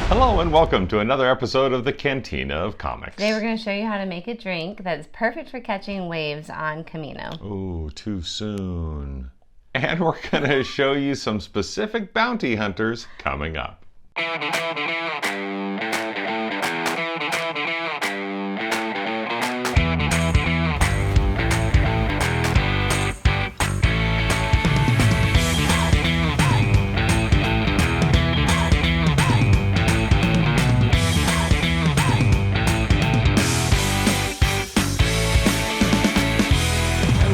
Hello and welcome to another episode of the Cantina of Comics. Today we're going to show you how to make a drink that is perfect for catching waves on Kamino. Ooh, too soon. And we're going to show you some specific bounty hunters coming up.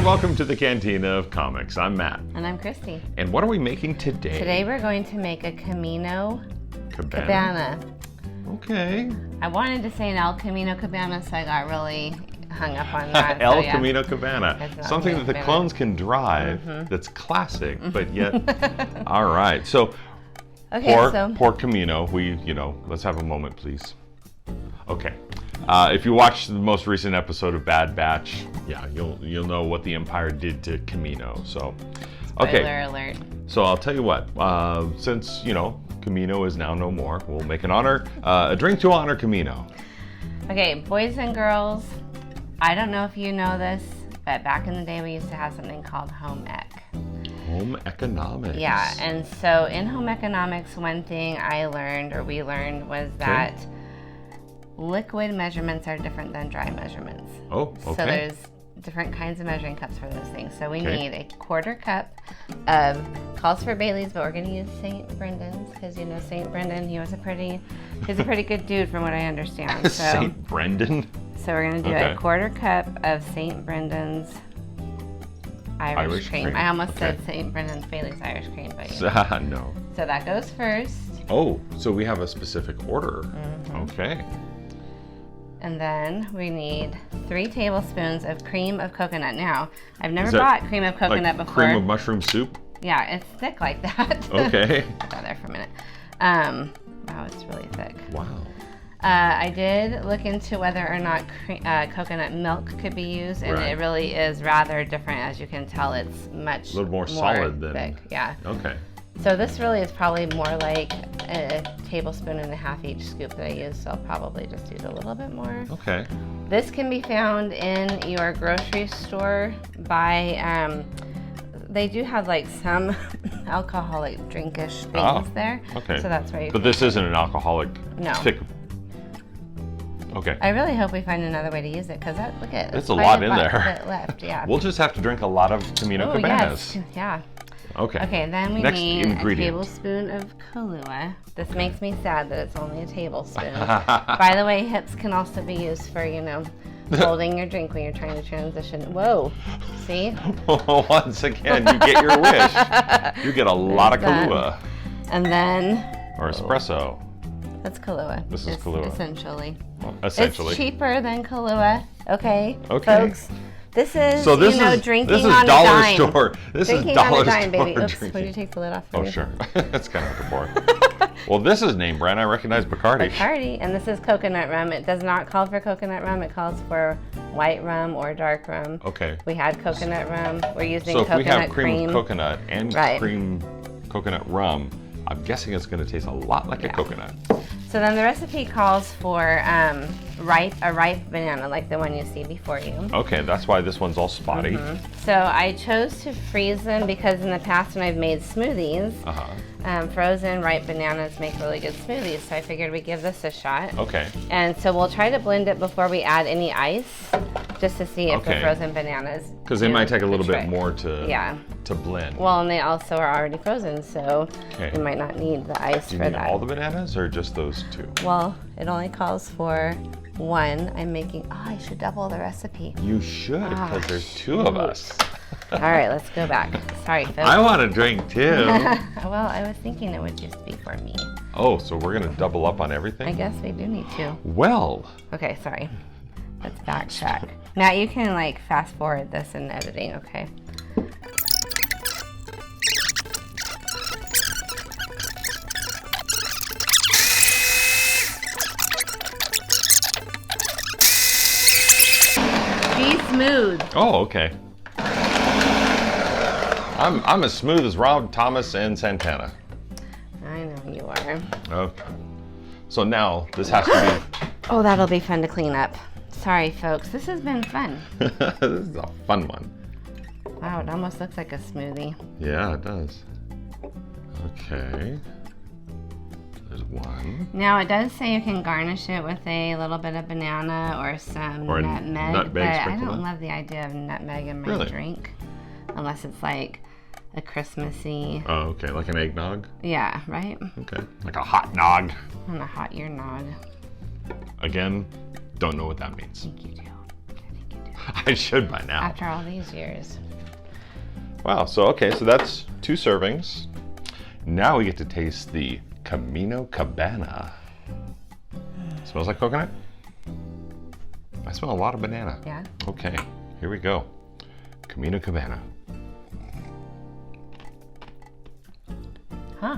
Welcome to the Cantina of Comics. I'm Matt. And I'm Kristi. And what are we making today? Today we're going to make a Kamino Cabana. Okay. I wanted to say an El Kamino Cabana, so I got really hung up on that. El Kamino Cabana. Something that the clones can drive that's classic, but yet... All right. So, pour Kamino. Let's have a moment, please. Okay. If you watched the most recent episode of Bad Batch, yeah, you'll know what the Empire did to Kamino. So, okay. Spoiler alert. So I'll tell you what. Since Kamino is now no more, we'll make a drink to honor Kamino. Okay, boys and girls. I don't know if you know this, but back in the day we used to have something called home ec. Home economics. Yeah, and so in home economics, one thing we learned was that. Liquid measurements are different than dry measurements. Oh, okay. So there's different kinds of measuring cups for those things. So we need a quarter cup of, calls for Bailey's, but we're going to use St. Brendan's because St. Brendan, he's a pretty good dude from what I understand. So, St. Brendan? So we're going to do a quarter cup of St. Brendan's Irish cream. I almost said St. Brendan's Bailey's Irish cream, but no. So that goes first. Oh, so we have a specific order. Okay. And then we need 3 tablespoons of cream of coconut. Now, I've never bought cream of coconut before. Cream of mushroom soup? Yeah, it's thick like that. Okay. Put that there for a minute. Wow, it's really thick. Wow. I did look into whether or not coconut milk could be used, and it really is rather different. As you can tell, it's much a little more solid than thick. Yeah. Okay. So this really is probably more like a tablespoon and a half each scoop that I use, so I'll probably just use a little bit more. Okay. This can be found in your grocery store by, they do have like some alcoholic drinkish things there. Okay. So that's where you But this isn't an alcoholic thick. Okay. I really hope we find another way to use it because look at it's a lot in there. Left, yeah. We'll just have to drink a lot of Kamino Cabanas. Yes. Yeah. Okay. Okay, then we need a tablespoon of Kahlua. This makes me sad that it's only a tablespoon. By the way, hips can also be used for, holding your drink when you're trying to transition. Whoa, see? Once again, you get your wish. You get a lot of Kahlua. And then... Or espresso. That's Kahlua. This is Kahlua. Essentially. Well, essentially. It's cheaper than Kahlua, okay, folks? This is, drinking on a dime. Store. This is dollar store baby. Oops, drinking. would you take the lid off? Oh, sure. That's kind of boring. Well, this is name brand. I recognize Bacardi. Bacardi, and this is coconut rum. It does not call for coconut rum. It calls for white rum or dark rum. Okay. We had coconut rum. We're using coconut cream. So if we have cream of coconut and cream coconut rum, I'm guessing it's going to taste a lot like a coconut. So then the recipe calls for a ripe banana, like the one you see before you. Okay, that's why this one's all spotty. So I chose to freeze them because in the past when I've made smoothies, frozen ripe bananas make really good smoothies. So I figured we'd give this a shot. Okay. And so we'll try to blend it before we add any ice, just to see if the frozen bananas. Because they might take a little bit more to blend. Well, and they also are already frozen, so you might not need the ice for that. Do you need all the bananas or just those 2? Well, it only calls for 1. I'm making. Oh, I should double the recipe. You should, because there's 2 of us. All right, let's go back. Sorry, folks. I want a drink too. Well, I was thinking it would just be for me. Oh, so we're gonna double up on everything? I guess we do need to. Well. Okay, sorry. Let's backtrack. Matt, you can fast forward this in editing, okay? Be smooth. Oh, okay. I'm as smooth as Rob, Thomas, and Santana. I know you are. Okay. So now this has to be. Oh, that'll be fun to clean up. Sorry, folks. This has been fun. This is a fun one. Wow, it almost looks like a smoothie. Yeah, it does. Okay. There's one. Now it does say you can garnish it with a little bit of banana or some nutmeg, but I don't love the idea of nutmeg in my drink, unless it's like a Christmassy. Oh, okay, like an eggnog? Yeah, right? Okay, like a hot nog. And a hot ear nog. Again, don't know what that means. I think you do. I think you do. I should by now. After all these years. Wow, so okay, so that's 2 servings. Now we get to taste the Kamino Cabana. Smells like coconut? I smell a lot of banana. Yeah. Okay, here we go. Kamino Cabana. Huh.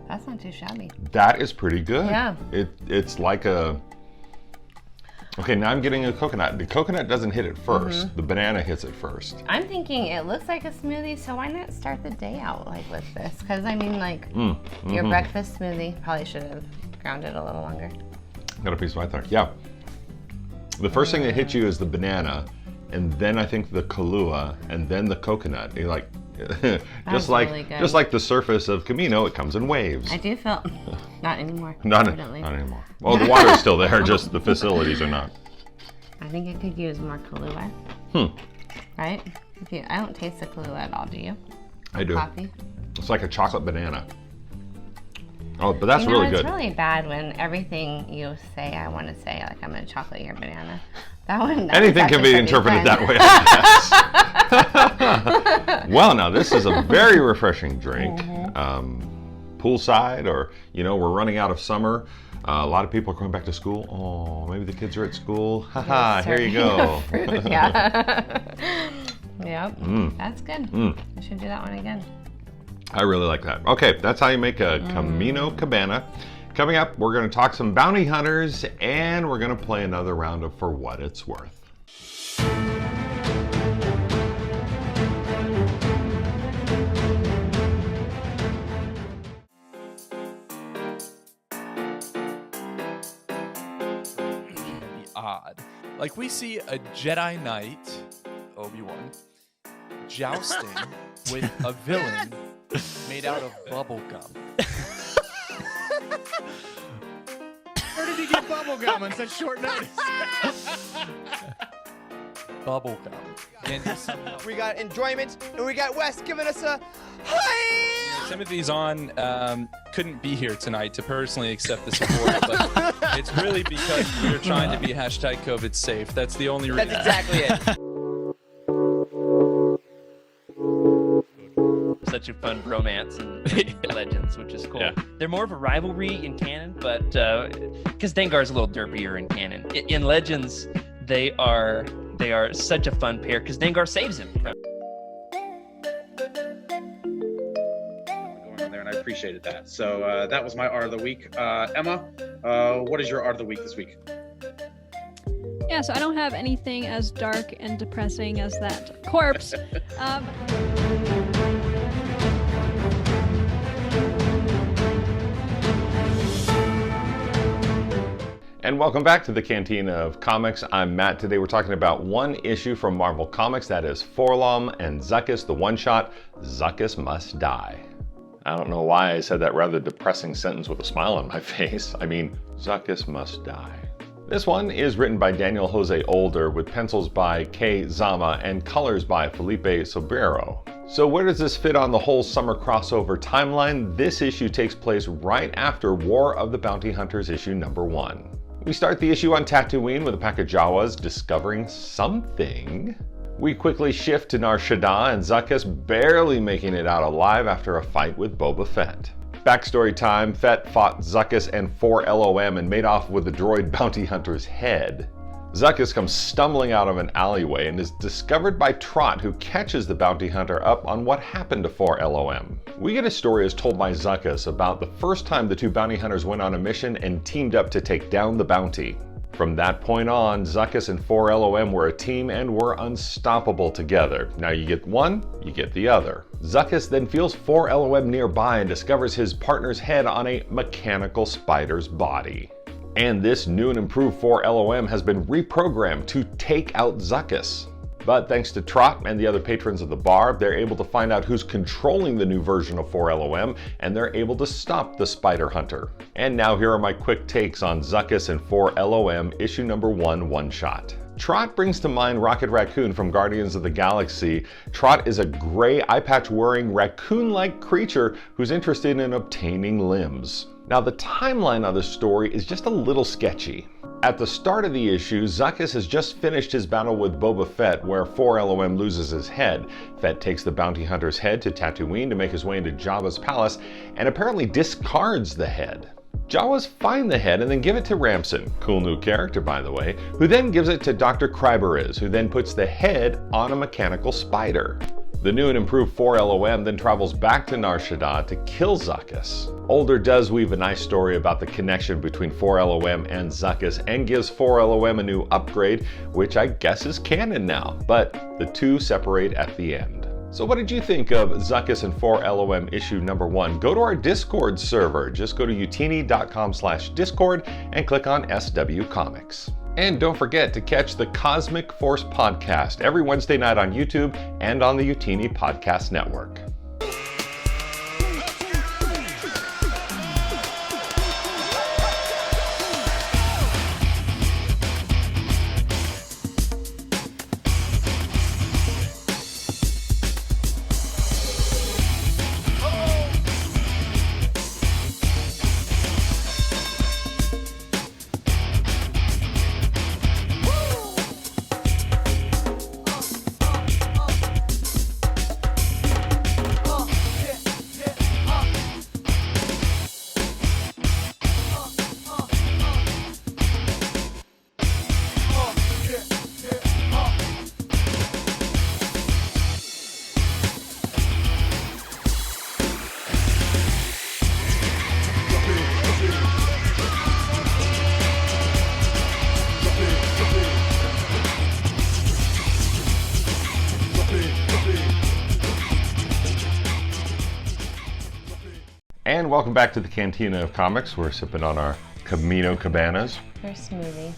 That's not too shabby. That is pretty good. Yeah. It's like a... Okay, now I'm getting a coconut. The coconut doesn't hit it first. The banana hits it first. I'm thinking it looks like a smoothie, so why not start the day out like with this? Because I mean, like your breakfast smoothie, probably should have ground it a little longer. Got a piece right there. Yeah. The first thing that hits you is the banana, and then I think the Kahlua, and then the coconut. You're like, just like the surface of Kamino, it comes in waves. I do feel not anymore. Not anymore. Well, the water's still there, just the facilities are not. I think it could use more Kahlua. Right? I don't taste the Kahlua at all, do you? I do. Coffee? It's like a chocolate banana. Oh, but that's really good. It's really bad when everything you say, I want to say, like I'm going to chocolate your banana. That one. Anything can be interpreted that way, I guess. Well, now this is a very refreshing drink. Poolside, or we're running out of summer. A lot of people are going back to school. Oh, maybe the kids are at school. Haha, here you go. Yeah. Yep. That's good. We should do that one again. I really like that. Okay, that's how you make a Kamino Cabana. Coming up, we're going to talk some bounty hunters, and we're going to play another round of For What It's Worth. Odd. Like we see a Jedi Knight, Obi-Wan, jousting with a villain made out of bubble gum. Where did he get bubble gum on such short notice? Bubble gum. We got enjoyment, and we got Wes giving us a hi. Timothy's on couldn't be here tonight to personally accept this award, but it's really because we're trying to be #COVID safe. That's the only reason. That's exactly it. Such a fun bromance in Legends, which is cool. Yeah. They're more of a rivalry in canon, but because Dengar's a little derpier in canon. In Legends, they are such a fun pair because Dengar saves him. Going on there, and I appreciated that. So that was my art of the week. Emma, what is your art of the week this week? Yeah, so I don't have anything as dark and depressing as that corpse. And welcome back to the Cantina of Comics. I'm Matt. Today we're talking about one issue from Marvel Comics, that is Forlom and Zuckuss, the one-shot, Zuckuss Must Die. I don't know why I said that rather depressing sentence with a smile on my face. I mean, Zuckuss Must Die. This one is written by Daniel Jose Older with pencils by Kei Zama and colors by Felipe Sobrero. So where does this fit on the whole summer crossover timeline? This issue takes place right after War of the Bounty Hunters issue #1. We start the issue on Tatooine with a pack of Jawas discovering something. We quickly shift to Nar Shaddaa and Zuckuss barely making it out alive after a fight with Boba Fett. Backstory time, Fett fought Zuckuss and 4LOM and made off with the droid bounty hunter's head. Zuckuss comes stumbling out of an alleyway and is discovered by Trott, who catches the bounty hunter up on what happened to 4LOM. We get a story as told by Zuckuss about the first time the two bounty hunters went on a mission and teamed up to take down the bounty. From that point on, Zuckuss and 4LOM were a team and were unstoppable together. Now you get one, you get the other. Zuckuss then feels 4LOM nearby and discovers his partner's head on a mechanical spider's body. And this new and improved 4LOM has been reprogrammed to take out Zuckuss. But thanks to Trot and the other patrons of the bar, they're able to find out who's controlling the new version of 4LOM, and they're able to stop the Spider Hunter. And now here are my quick takes on Zuckuss and 4LOM issue number 1 one-shot. Trot brings to mind Rocket Raccoon from Guardians of the Galaxy. Trot is a gray eye-patch-wearing raccoon-like creature who's interested in obtaining limbs. Now the timeline of the story is just a little sketchy. At the start of the issue, Zuckuss has just finished his battle with Boba Fett, where 4LOM loses his head. Fett takes the bounty hunter's head to Tatooine to make his way into Jabba's palace, and apparently discards the head. Jawas find the head and then give it to Ramson, cool new character by the way, who then gives it to Dr. Kryberiz, who then puts the head on a mechanical spider. The new and improved 4LOM then travels back to Nar Shaddaa to kill Zuckuss. Older does weave a nice story about the connection between 4LOM and Zuckuss and gives 4LOM a new upgrade, which I guess is canon now, but the two separate at the end. So what did you think of Zuckuss and 4LOM issue number 1? Go to our Discord server. Just go to utini.com/discord and click on SW Comics. And don't forget to catch the Cosmic Force podcast every Wednesday night on YouTube and on the Utini Podcast Network. And welcome back to the Cantina of Comics. We're sipping on our Kamino Cabanas. Or smoothie.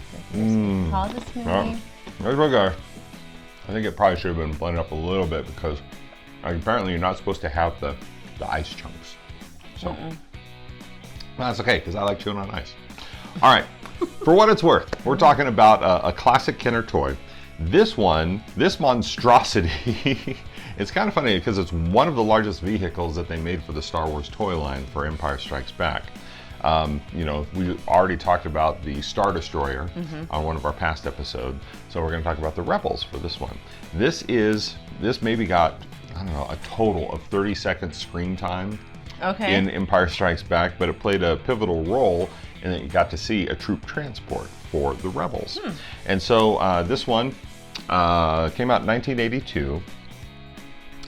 Call it a smoothie. There's my guy. I think it probably should have been blended up a little bit because apparently you're not supposed to have the ice chunks. So that's okay because I like chewing on ice. All right, for what it's worth, we're talking about a classic Kenner toy. This one, this monstrosity, it's kind of funny because it's one of the largest vehicles that they made for the Star Wars toy line for Empire Strikes Back. You know, we already talked about the Star Destroyer on one of our past episodes, so we're going to talk about the Rebels for this one. This maybe got, I don't know, a total of 30 seconds screen time in Empire Strikes Back, but it played a pivotal role in that you got to see a troop transport for the Rebels. And so this one came out in 1982.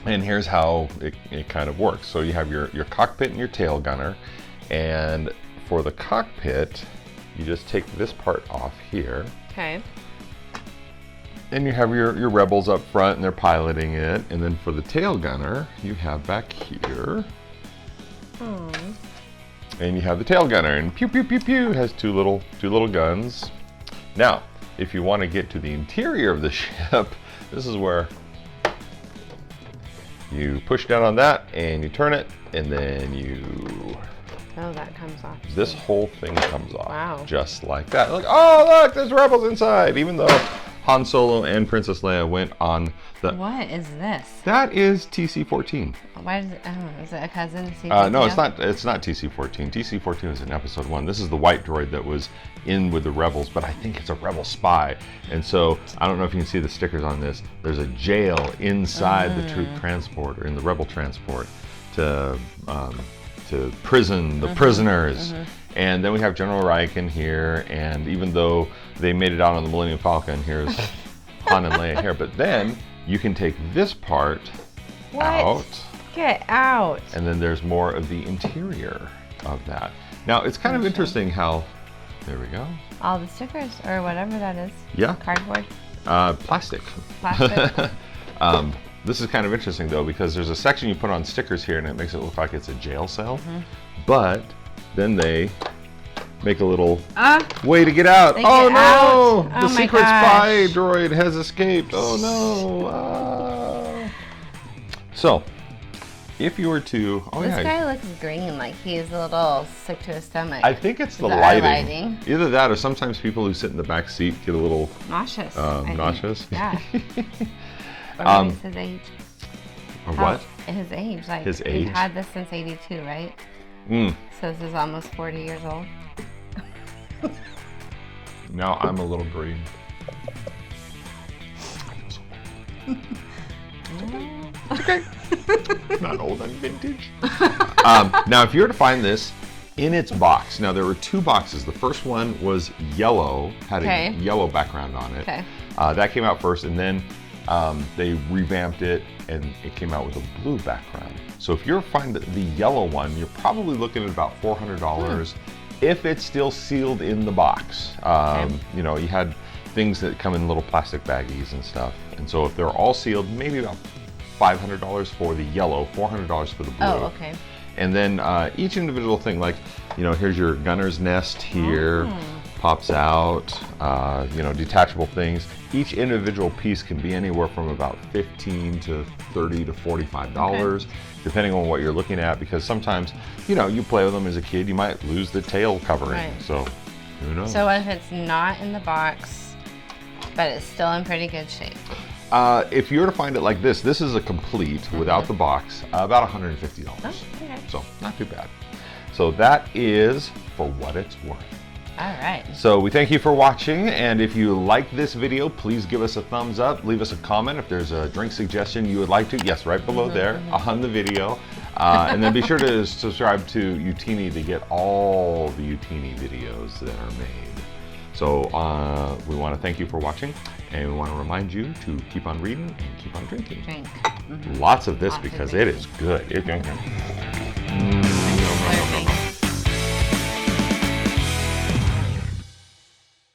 And here's how it kind of works. So you have your cockpit and your tail gunner. And for the cockpit, you just take this part off here. Okay. And you have your rebels up front and they're piloting it. And then for the tail gunner, you have back here. And you have the tail gunner, and pew pew pew pew has two little guns. Now, if you want to get to the interior of the ship, this is where you push down on that and you turn it, and then you... Oh, that comes off. This whole thing comes off. Wow. Just like that. Like, oh look, there's rebels inside, even though Han Solo and Princess Leia went on the... What is this? That is TC-14. Why is it, is it a cousin to C-14? No, it's not TC-14. TC-14 was in episode 1. This is the white droid that was in with the Rebels, but I think it's a Rebel spy. And so, I don't know if you can see the stickers on this. There's a jail inside the troop transport, or in the Rebel transport, to prison the prisoners. And then we have General Reich in here, and even though they made it out on the Millennium Falcon, here's Han and Leia here. But then you can take this part out. Get out. And then there's more of the interior of that. Now, it's kind of interesting how There we go. All the stickers or whatever that is. Yeah. Cardboard. Plastic. Plastic. This is kind of interesting though, because there's a section you put on stickers here and it makes it look like it's a jail cell. But then they make a little way to get out. Oh no! The secret spy droid has escaped. Oh no! So, if you were to, this guy looks green, like he's a little sick to his stomach. I think it's the lighting. Either that, or sometimes people who sit in the back seat get a little nauseous. Nauseous. Yeah. Or maybe it's his age. Or what? His age. Like his age. He's had this since '82, right? So this is almost 40 years old. Now I'm a little green. Okay. Not old, I'm vintage. Now, if you were to find this in its box, now there were 2 boxes. The first one was yellow, had a yellow background on it. Okay. That came out first, and then they revamped it, and it came out with a blue background. So if you find the yellow one, you're probably looking at about $400 if it's still sealed in the box. You know, you had things that come in little plastic baggies and stuff, and so if they're all sealed, maybe about $500 for the yellow, $400 for the blue. Oh, okay. And then each individual thing, like, you know, here's your gunner's nest here, pops out, you know, detachable things. Each individual piece can be anywhere from about $15 to $30 to $45, depending on what you're looking at, because sometimes, you know, you play with them as a kid, you might lose the tail covering, so who knows? So if it's not in the box, but it's still in pretty good shape? If you were to find it like this is a complete without the box, about $150. Oh, okay. So not too bad. So that is for what it's worth. All right. So we thank you for watching, and if you like this video, please give us a thumbs up, leave us a comment if there's a drink suggestion you would like to, yes, right below there on the video. And then be sure to subscribe to Utini to get all the Utini videos that are made. So we want to thank you for watching, and we want to remind you to keep on reading and keep on drinking. Drink. Lots of this because it is good.